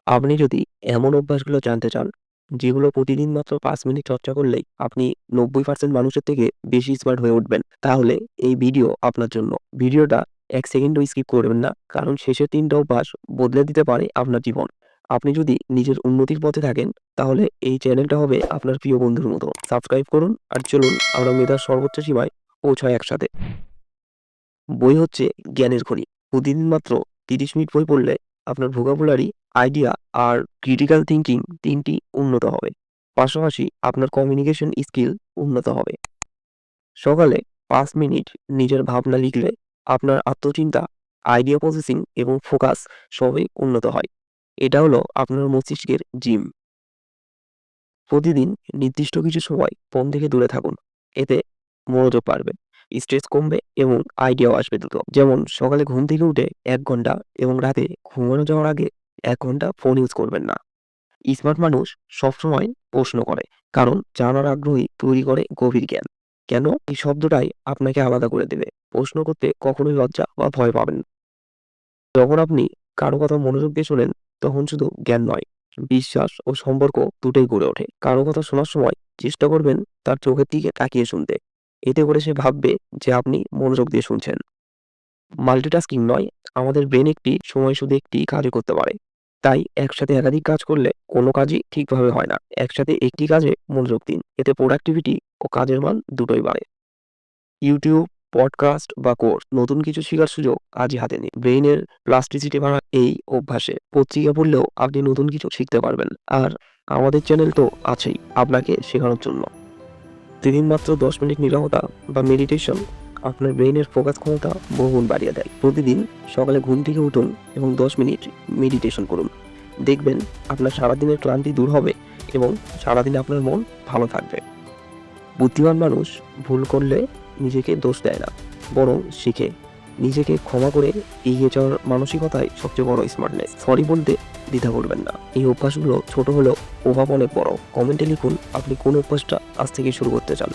আপনি যদি এমন অভ্যাসগুলো জানতে চান, যেগুলো প্রতিদিন মাত্র ৫ মিনিট চর্চা করলেই আপনি ৯০% মানুষের থেকে বেশি স্মার্ট হয়ে উঠবেন, তাহলে এই ভিডিও আপনার জন্য। ভিডিওটা ১ সেকেন্ডও স্কিপ করবেন না, কারণ শেষের ৩ টা অভ্যাস বদলে দিতে পারে আপনার জীবন। আপনি যদি নিজের উন্নতির পথে থাকেন, তাহলে এই চ্যানেলটা হবে আপনার প্রিয় বন্ধুর মতো। সাবস্ক্রাইব করুন আর চলুন আমরা মেধার সর্বোচ্চ সীমায় পৌঁছাই একসাথে। বই হচ্ছে জ্ঞানের খনি। প্রতিদিন মাত্র ৩০ মিনিট বই পড়লে আপনার ভোকাবুলারি, আইডিয়া আর ক্রিটিক্যাল থিংকিং ৩টি উন্নত হবে। পাশাপাশি আপনার কমিউনিকেশন স্কিল উন্নত হবে। সকালে ৫ মিনিট নিজের ভাবনা লিখলে আপনার আত্মচিন্তা, আইডিয়া প্রসেসিং এবং ফোকাস সবই উন্নত হয়। এটা হলো আপনার মস্তিষ্কের জিম। প্রতিদিন নির্দিষ্ট কিছু সময় ফোন থেকে দূরে থাকুন। এতে মনোযোগ বাড়বে, স্ট্রেস কমবে এবং আইডিয়াও আসবে দ্রুত। যেমন সকালে ঘুম থেকে উঠে ১ ঘন্টা এবং রাতে ঘুমানো যাওয়ার আগে ১ ঘন্টা ফোন ইউজ করবেন না। স্মার্ট মানুষ সবসময় প্রশ্ন করে, কারণ জানার আগ্রহী তৈরি করে গভীর জ্ঞান। কেন? এই শব্দটাই আপনাকে আলাদা করে দেবে। প্রশ্ন করতে কখনোই লজ্জা বা ভয় পাবেন না। যখন আপনি কারো কথা মনোযোগ দিয়ে শোনেন, তখন শুধু জ্ঞান নয়, বিশ্বাস ও সম্পর্ক দুটোই গড়ে ওঠে। কারো কথা শোনার সময় চেষ্টা করবেন তার চোখের দিকে তাকিয়ে শুনতে। এতে করে সে ভাববে যে আপনি মনোযোগ দিয়ে শুনছেন। মাল্টিটাস্কিং নয়, আমাদের ব্রেন একটি সময় শুধু একটি কাজই করতে পারে। তাই একসাথে একাধিক কাজ করলে কোনো কাজই ঠিকভাবে হয় না। একসাথে একটি কাজে মনোযোগ দিন। এতে প্রোডাক্টিভিটি ও কাজের মান দুটোই বাড়ে। ইউটিউব, পডকাস্ট বা কোর্স, নতুন কিছু শেখার সুযোগ আজই হাতে নিন। ব্রেইনের প্লাস্টিসিটি বাড়ার এই অভ্যাসে পত্রিকা পড়লেও আপনি নতুন কিছু শিখতে পারবেন। আর আমাদের চ্যানেল তো আছেই আপনাকে শেখানোর জন্য। প্রতিদিন মাত্র ১০ মিনিট নীরবতা বা মেডিটেশন আপনার ব্রেইনের ফোকাস ক্ষমতা বহুগুণ বাড়িয়ে দেয়। প্রতিদিন সকালে ঘুম থেকে উঠুন এবং ১০ মিনিট মেডিটেশন করুন। দেখবেন আপনার সারাদিনের ক্লান্তি দূর হবে এবং সারাদিন আপনার মন ভালো থাকবে। বুদ্ধিমান মানুষ ভুল করলে নিজেকে দোষ দেয় না, বরং শিখে। নিজেকে ক্ষমা করে এগিয়ে যাওয়ার মানসিকতাই সবচেয়ে বড় স্মার্টনেস। সরি বলতে দ্বিধা করবেন না। এই অভ্যাসগুলো ছোট হলেও প্রভাব অনেক বড়। কমেন্টে লিখুন আপনি কোন অভ্যাসটা আজ থেকে শুরু করতে চান।